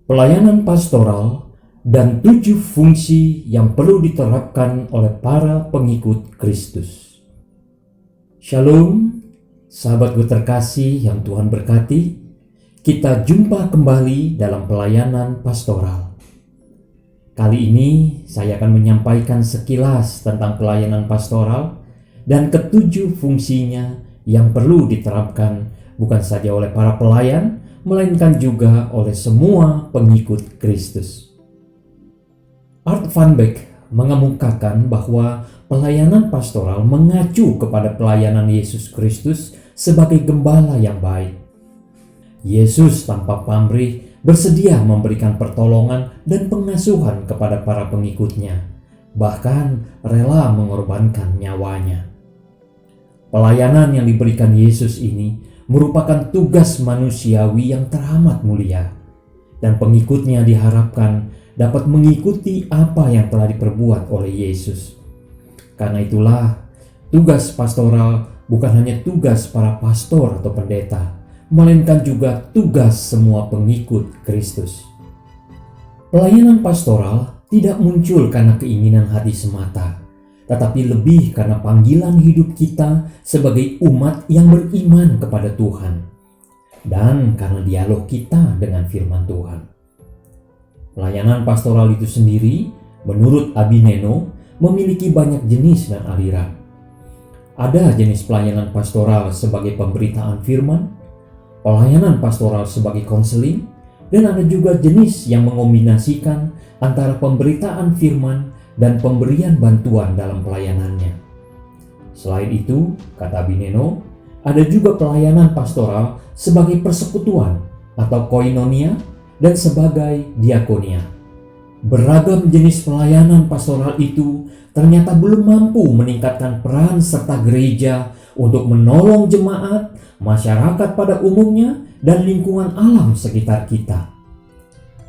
Pelayanan pastoral dan 7 fungsi yang perlu diterapkan oleh para pengikut Kristus. Shalom, sahabatku terkasih yang Tuhan berkati. Kita jumpa kembali dalam pelayanan pastoral. Kali ini saya akan menyampaikan sekilas tentang pelayanan pastoral dan ketujuh fungsinya yang perlu diterapkan bukan saja oleh para pelayan, melainkan juga oleh semua pengikut Kristus. Art van Beek mengemukakan bahwa pelayanan pastoral mengacu kepada pelayanan Yesus Kristus sebagai gembala yang baik. Yesus tanpa pamrih bersedia memberikan pertolongan dan pengasuhan kepada para pengikutnya, bahkan rela mengorbankan nyawanya. Pelayanan yang diberikan Yesus ini merupakan tugas manusiawi yang teramat mulia, dan pengikutnya diharapkan dapat mengikuti apa yang telah diperbuat oleh Yesus. Karena itulah, tugas pastoral bukan hanya tugas para pastor atau pendeta, melainkan juga tugas semua pengikut Kristus. Pelayanan pastoral tidak muncul karena keinginan hati semata, tetapi lebih karena panggilan hidup kita sebagai umat yang beriman kepada Tuhan, dan karena dialog kita dengan firman Tuhan. Pelayanan pastoral itu sendiri, menurut Abineno, memiliki banyak jenis dan aliran. Ada jenis pelayanan pastoral sebagai pemberitaan firman, pelayanan pastoral sebagai konseling, dan ada juga jenis yang mengombinasikan antara pemberitaan firman dan pemberian bantuan dalam pelayanannya. Selain itu, kata Abineno, ada juga pelayanan pastoral sebagai persekutuan atau koinonia dan sebagai diakonia. Beragam jenis pelayanan pastoral itu ternyata belum mampu meningkatkan peran serta gereja untuk menolong jemaat, masyarakat pada umumnya, dan lingkungan alam sekitar kita.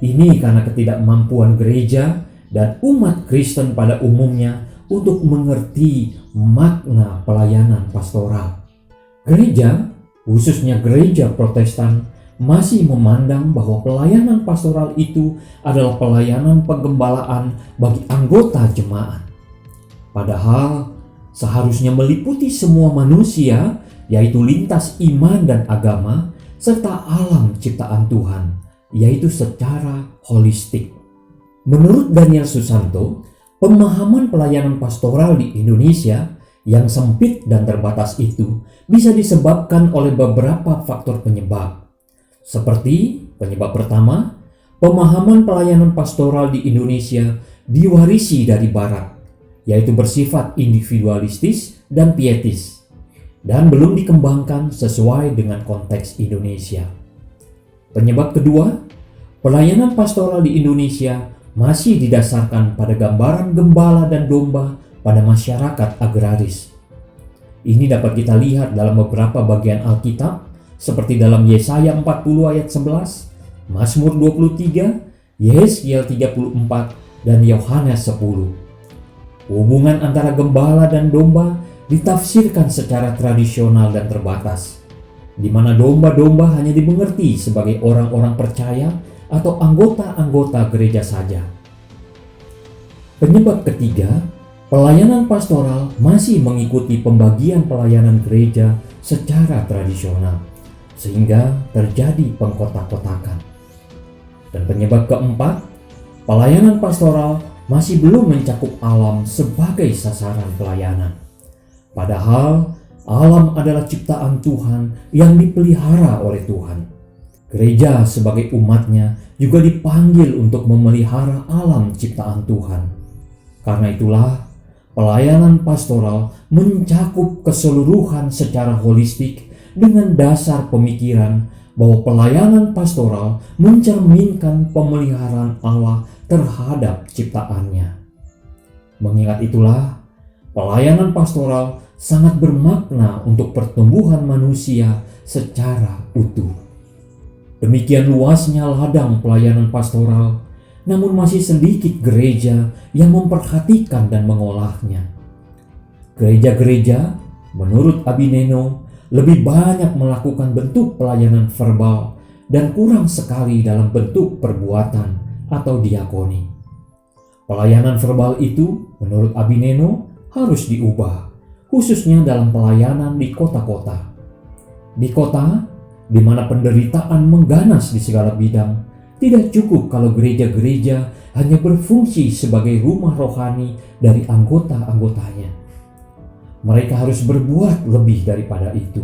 Ini karena ketidakmampuan gereja dan umat Kristen pada umumnya untuk mengerti makna pelayanan pastoral. Gereja, khususnya gereja Protestan, masih memandang bahwa pelayanan pastoral itu adalah pelayanan penggembalaan bagi anggota jemaat. Padahal seharusnya meliputi semua manusia, yaitu lintas iman dan agama, serta alam ciptaan Tuhan, yaitu secara holistik. Menurut Daniel Susanto, pemahaman pelayanan pastoral di Indonesia yang sempit dan terbatas itu bisa disebabkan oleh beberapa faktor penyebab. Seperti penyebab pertama, pemahaman pelayanan pastoral di Indonesia diwarisi dari Barat, yaitu bersifat individualistis dan pietis, dan belum dikembangkan sesuai dengan konteks Indonesia. Penyebab kedua, pelayanan pastoral di Indonesia masih didasarkan pada gambaran gembala dan domba pada masyarakat agraris. Ini dapat kita lihat dalam beberapa bagian Alkitab, seperti dalam Yesaya 40 ayat 11, Mazmur 23, Yehezkiel 34, dan Yohanes 10. Hubungan antara gembala dan domba ditafsirkan secara tradisional dan terbatas, di mana domba-domba hanya dimengerti sebagai orang-orang percaya atau anggota-anggota gereja saja. Penyebab ketiga, pelayanan pastoral masih mengikuti pembagian pelayanan gereja secara tradisional, sehingga terjadi pengkotak-kotakan. Dan penyebab keempat, pelayanan pastoral masih belum mencakup alam sebagai sasaran pelayanan. Padahal alam adalah ciptaan Tuhan yang dipelihara oleh Tuhan. Gereja sebagai umatnya juga dipanggil untuk memelihara alam ciptaan Tuhan. Karena itulah, pelayanan pastoral mencakup keseluruhan secara holistik dengan dasar pemikiran bahwa pelayanan pastoral mencerminkan pemeliharaan Allah terhadap ciptaannya. Mengingat itulah, pelayanan pastoral sangat bermakna untuk pertumbuhan manusia secara utuh. Demikian luasnya ladang pelayanan pastoral, namun masih sedikit gereja yang memperhatikan dan mengolahnya. Gereja-gereja, menurut Abineno, lebih banyak melakukan bentuk pelayanan verbal dan kurang sekali dalam bentuk perbuatan atau diakoni. Pelayanan verbal itu, menurut Abineno, harus diubah, khususnya dalam pelayanan di kota-kota. Di kota, di mana penderitaan mengganas di segala bidang, tidak cukup kalau gereja-gereja hanya berfungsi sebagai rumah rohani dari anggota-anggotanya. Mereka harus berbuat lebih daripada itu.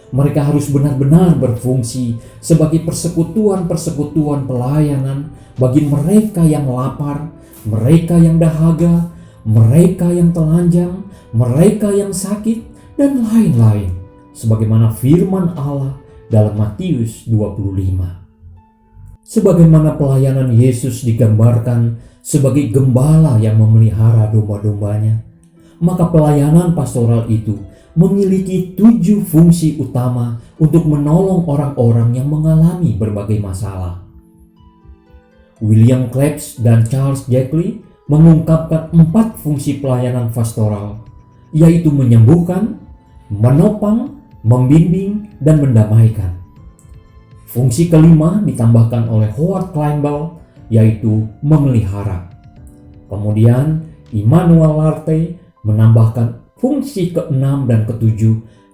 Mereka harus benar-benar berfungsi sebagai persekutuan-persekutuan pelayanan bagi mereka yang lapar, mereka yang dahaga, mereka yang telanjang, mereka yang sakit, dan lain-lain, sebagaimana firman Allah dalam Matius 25. Sebagaimana pelayanan Yesus digambarkan sebagai gembala yang memelihara domba-dombanya, maka pelayanan pastoral itu memiliki 7 fungsi utama untuk menolong orang-orang yang mengalami berbagai masalah. William Klebs dan Charles Jackley mengungkapkan 4 fungsi pelayanan pastoral, yaitu menyembuhkan, menopang, membimbing, dan mendamaikan. Fungsi kelima ditambahkan oleh Howard Kleinball, yaitu memelihara. Kemudian Immanuel Lartey menambahkan fungsi ke-6 dan ke-7,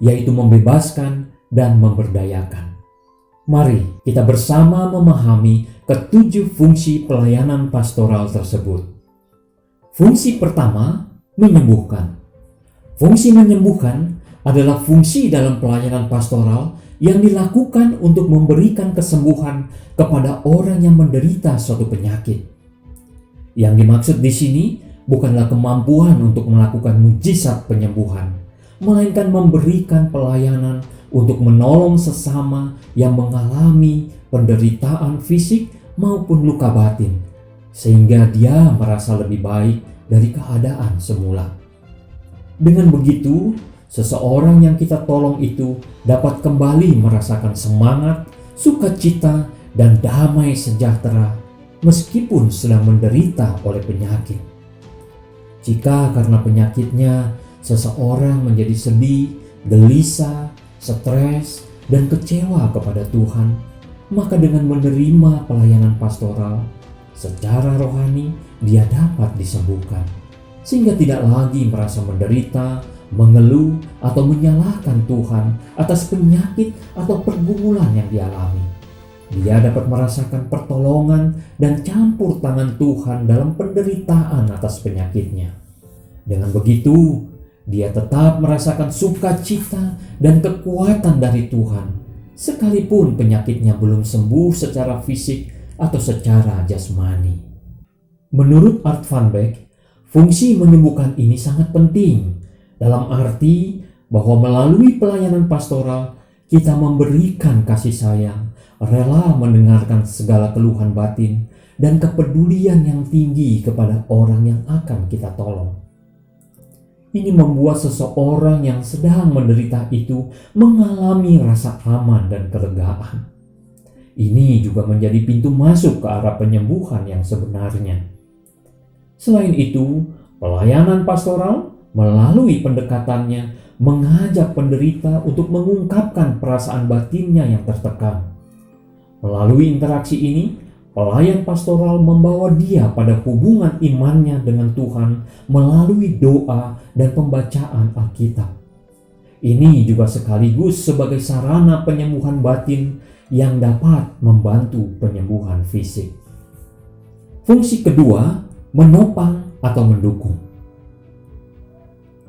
yaitu membebaskan dan memberdayakan. Mari kita bersama memahami ke-7 fungsi pelayanan pastoral tersebut. Fungsi pertama, menyembuhkan. Fungsi menyembuhkan adalah fungsi dalam pelayanan pastoral yang dilakukan untuk memberikan kesembuhan kepada orang yang menderita suatu penyakit. Yang dimaksud di sini bukanlah kemampuan untuk melakukan mujizat penyembuhan, melainkan memberikan pelayanan untuk menolong sesama yang mengalami penderitaan fisik maupun luka batin, sehingga dia merasa lebih baik dari keadaan semula. Dengan begitu, seseorang yang kita tolong itu dapat kembali merasakan semangat, sukacita, dan damai sejahtera meskipun sedang menderita oleh penyakit. Jika karena penyakitnya seseorang menjadi sedih, gelisah, stres, dan kecewa kepada Tuhan, maka dengan menerima pelayanan pastoral secara rohani dia dapat disembuhkan, sehingga tidak lagi merasa menderita, mengeluh, atau menyalahkan Tuhan atas penyakit atau pergumulan yang dialami. Dia dapat merasakan pertolongan dan campur tangan Tuhan dalam penderitaan atas penyakitnya. Dengan begitu, dia tetap merasakan sukacita dan kekuatan dari Tuhan, sekalipun penyakitnya belum sembuh secara fisik atau secara jasmani. Menurut Art van Beck, fungsi menyembuhkan ini sangat penting, dalam arti bahwa melalui pelayanan pastoral kita memberikan kasih sayang, rela mendengarkan segala keluhan batin, dan kepedulian yang tinggi kepada orang yang akan kita tolong. Ini membuat seseorang yang sedang menderita itu mengalami rasa aman dan kelegaan. Ini juga menjadi pintu masuk ke arah penyembuhan yang sebenarnya. Selain itu, pelayanan pastoral melalui pendekatannya mengajak penderita untuk mengungkapkan perasaan batinnya yang tertekan. Melalui interaksi ini, pelayan pastoral membawa dia pada hubungan imannya dengan Tuhan melalui doa dan pembacaan Alkitab. Ini juga sekaligus sebagai sarana penyembuhan batin yang dapat membantu penyembuhan fisik. Fungsi kedua, menopang atau mendukung.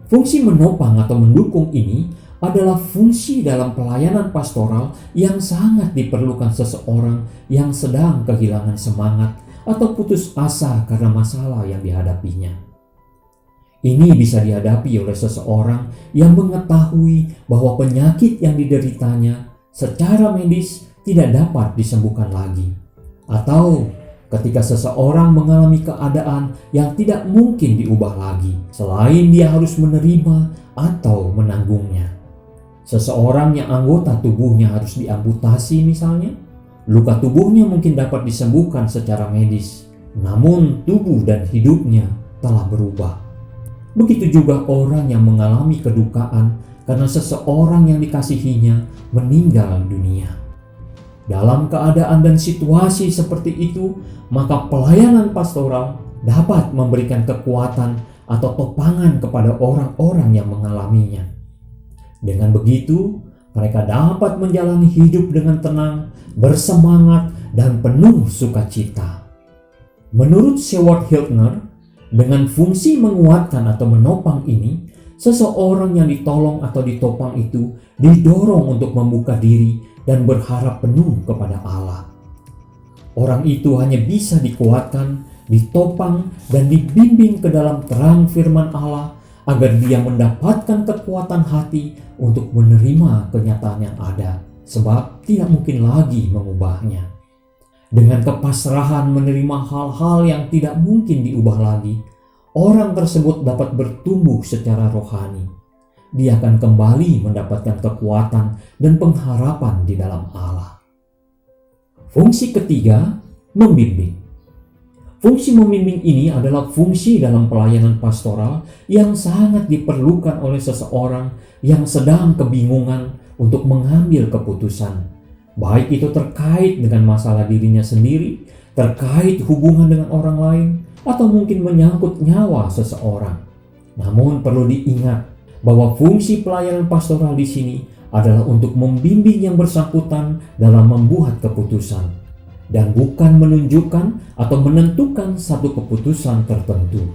Fungsi menopang atau mendukung ini adalah fungsi dalam pelayanan pastoral yang sangat diperlukan seseorang yang sedang kehilangan semangat atau putus asa karena masalah yang dihadapinya. Ini bisa dihadapi oleh seseorang yang mengetahui bahwa penyakit yang dideritanya secara medis tidak dapat disembuhkan lagi, atau ketika seseorang mengalami keadaan yang tidak mungkin diubah lagi selain dia harus menerima atau menanggungnya. Seseorang yang anggota tubuhnya harus diamputasi misalnya, luka tubuhnya mungkin dapat disembuhkan secara medis, namun tubuh dan hidupnya telah berubah. Begitu juga orang yang mengalami kedukaan karena seseorang yang dikasihinya meninggal dunia. Dalam keadaan dan situasi seperti itu, maka pelayanan pastoral dapat memberikan kekuatan atau topangan kepada orang-orang yang mengalaminya. Dengan begitu, mereka dapat menjalani hidup dengan tenang, bersemangat, dan penuh sukacita. Menurut Seward Hiltner, dengan fungsi menguatkan atau menopang ini, seseorang yang ditolong atau ditopang itu didorong untuk membuka diri dan berharap penuh kepada Allah. Orang itu hanya bisa dikuatkan, ditopang, dan dibimbing ke dalam terang firman Allah agar dia mendapatkan kekuatan hati untuk menerima kenyataan yang ada, sebab tidak mungkin lagi mengubahnya. Dengan kepasrahan menerima hal-hal yang tidak mungkin diubah lagi, orang tersebut dapat bertumbuh secara rohani. Dia akan kembali mendapatkan kekuatan dan pengharapan di dalam Allah. Fungsi ketiga, membimbing. Fungsi membimbing ini adalah fungsi dalam pelayanan pastoral yang sangat diperlukan oleh seseorang yang sedang kebingungan untuk mengambil keputusan, baik itu terkait dengan masalah dirinya sendiri, terkait hubungan dengan orang lain, atau mungkin menyangkut nyawa seseorang. Namun perlu diingat bahwa fungsi pelayanan pastoral di sini adalah untuk membimbing yang bersangkutan dalam membuat keputusan, dan bukan menunjukkan atau menentukan satu keputusan tertentu.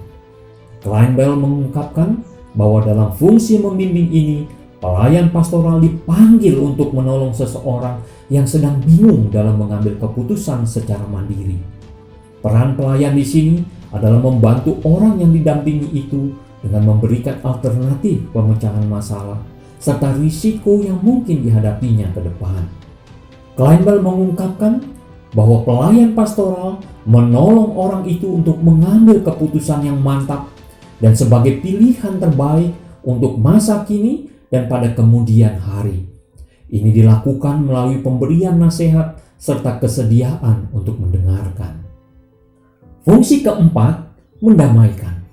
Klein Bell mengungkapkan bahwa dalam fungsi membimbing ini, pelayan pastoral dipanggil untuk menolong seseorang yang sedang bingung dalam mengambil keputusan secara mandiri. Peran pelayan di sini adalah membantu orang yang didampingi itu dengan memberikan alternatif pemecahan masalah serta risiko yang mungkin dihadapinya ke depan. Klein Bell mengungkapkan bahwa pelayan pastoral menolong orang itu untuk mengambil keputusan yang mantap dan sebagai pilihan terbaik untuk masa kini dan pada kemudian hari. Ini dilakukan melalui pemberian nasihat serta kesediaan untuk mendengarkan. Fungsi keempat, mendamaikan.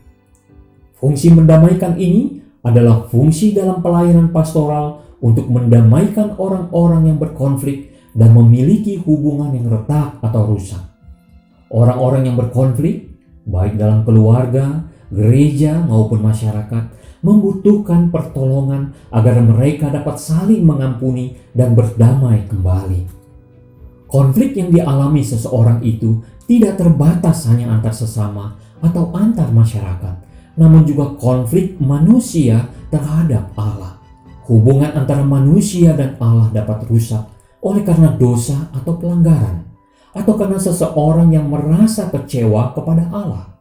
Fungsi mendamaikan ini adalah fungsi dalam pelayanan pastoral untuk mendamaikan orang-orang yang berkonflik dan memiliki hubungan yang retak atau rusak. Orang-orang yang berkonflik, baik dalam keluarga, gereja maupun masyarakat, membutuhkan pertolongan agar mereka dapat saling mengampuni dan berdamai kembali. Konflik yang dialami seseorang itu tidak terbatas hanya antar sesama atau antar masyarakat, namun juga konflik manusia terhadap Allah. Hubungan antara manusia dan Allah dapat rusak oleh karena dosa atau pelanggaran, atau karena seseorang yang merasa kecewa kepada Allah.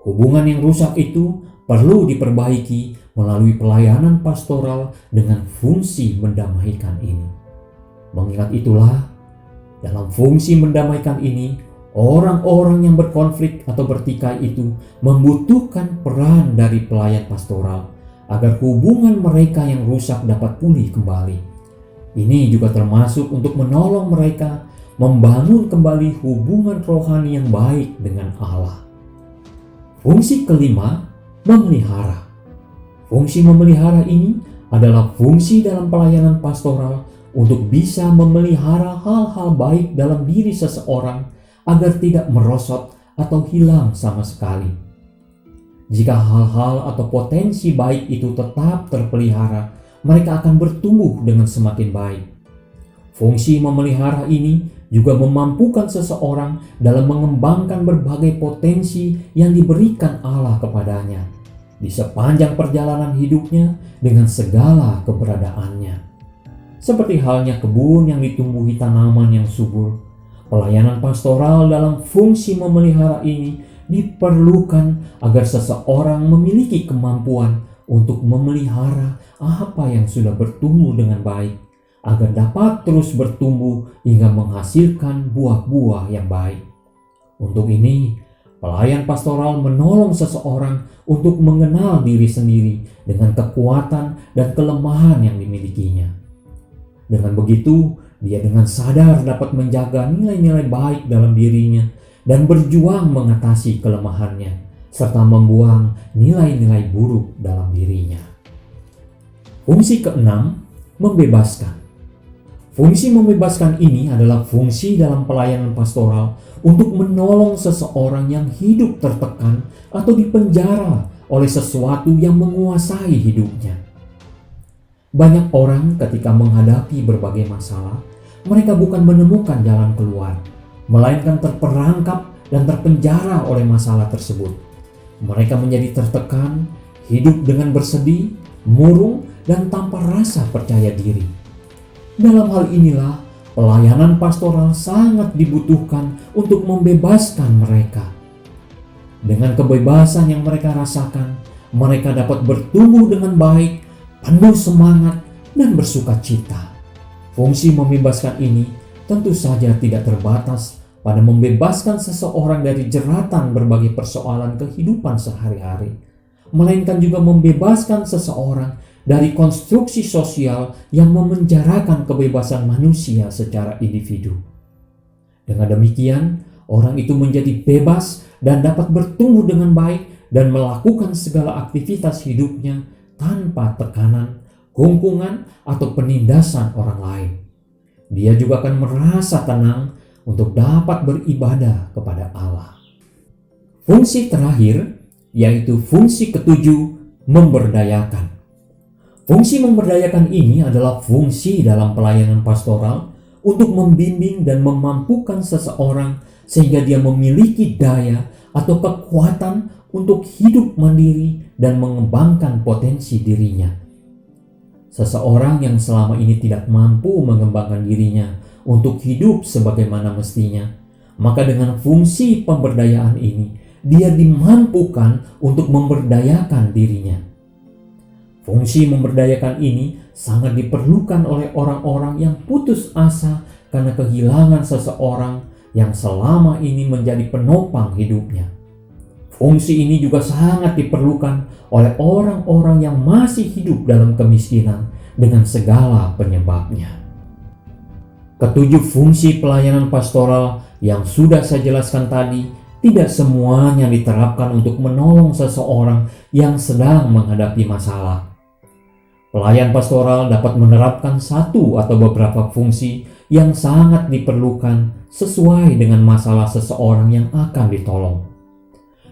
Hubungan yang rusak itu perlu diperbaiki melalui pelayanan pastoral dengan fungsi mendamaikan ini. Mengingat itulah, dalam fungsi mendamaikan ini, orang-orang yang berkonflik atau bertikai itu membutuhkan peran dari pelayan pastoral agar hubungan mereka yang rusak dapat pulih kembali. Ini juga termasuk untuk menolong mereka membangun kembali hubungan rohani yang baik dengan Allah. Fungsi kelima, memelihara. Fungsi memelihara ini adalah fungsi dalam pelayanan pastoral untuk bisa memelihara hal-hal baik dalam diri seseorang agar tidak merosot atau hilang sama sekali. Jika hal-hal atau potensi baik itu tetap terpelihara, mereka akan bertumbuh dengan semakin baik. Fungsi memelihara ini juga memampukan seseorang dalam mengembangkan berbagai potensi yang diberikan Allah kepadanya di sepanjang perjalanan hidupnya dengan segala keberadaannya. Seperti halnya kebun yang ditumbuhi tanaman yang subur, pelayanan pastoral dalam fungsi memelihara ini diperlukan agar seseorang memiliki kemampuan untuk memelihara apa yang sudah bertumbuh dengan baik, agar dapat terus bertumbuh hingga menghasilkan buah-buah yang baik. Untuk ini, pelayan pastoral menolong seseorang untuk mengenal diri sendiri dengan kekuatan dan kelemahan yang dimilikinya. Dengan begitu, dia dengan sadar dapat menjaga nilai-nilai baik dalam dirinya dan berjuang mengatasi kelemahannya, serta membuang nilai-nilai buruk dalam dirinya. Fungsi keenam, membebaskan. Fungsi membebaskan ini adalah fungsi dalam pelayanan pastoral untuk menolong seseorang yang hidup tertekan atau dipenjara oleh sesuatu yang menguasai hidupnya. Banyak orang ketika menghadapi berbagai masalah, mereka bukan menemukan jalan keluar, melainkan terperangkap dan terpenjara oleh masalah tersebut. Mereka menjadi tertekan, hidup dengan bersedih, murung, dan tanpa rasa percaya diri. Dalam hal inilah, pelayanan pastoral sangat dibutuhkan untuk membebaskan mereka. Dengan kebebasan yang mereka rasakan, mereka dapat bertumbuh dengan baik, penuh semangat, dan bersuka cita. Fungsi membebaskan ini tentu saja tidak terbatas pada membebaskan seseorang dari jeratan berbagai persoalan kehidupan sehari-hari, melainkan juga membebaskan seseorang dari konstruksi sosial yang memenjarakan kebebasan manusia secara individu. Dengan demikian, orang itu menjadi bebas dan dapat bertumbuh dengan baik dan melakukan segala aktivitas hidupnya tanpa tekanan, kungkungan, atau penindasan orang lain. Dia juga akan merasa tenang untuk dapat beribadah kepada Allah. Fungsi terakhir, yaitu fungsi ketujuh, memberdayakan. Fungsi memberdayakan ini adalah fungsi dalam pelayanan pastoral untuk membimbing dan memampukan seseorang sehingga dia memiliki daya atau kekuatan untuk hidup mandiri dan mengembangkan potensi dirinya. Seseorang yang selama ini tidak mampu mengembangkan dirinya untuk hidup sebagaimana mestinya, maka dengan fungsi pemberdayaan ini, dia dimampukan untuk memberdayakan dirinya. Fungsi memberdayakan ini sangat diperlukan oleh orang-orang yang putus asa karena kehilangan seseorang yang selama ini menjadi penopang hidupnya. Fungsi ini juga sangat diperlukan oleh orang-orang yang masih hidup dalam kemiskinan dengan segala penyebabnya. Ketujuh fungsi pelayanan pastoral yang sudah saya jelaskan tadi tidak semuanya diterapkan untuk menolong seseorang yang sedang menghadapi masalah. Pelayan pastoral dapat menerapkan satu atau beberapa fungsi yang sangat diperlukan sesuai dengan masalah seseorang yang akan ditolong.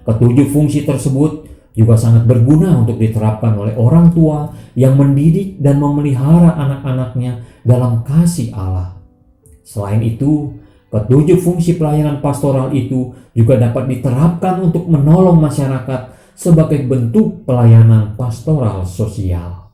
Ketujuh fungsi tersebut juga sangat berguna untuk diterapkan oleh orang tua yang mendidik dan memelihara anak-anaknya dalam kasih Allah. Selain itu, ketujuh fungsi pelayanan pastoral itu juga dapat diterapkan untuk menolong masyarakat sebagai bentuk pelayanan pastoral sosial.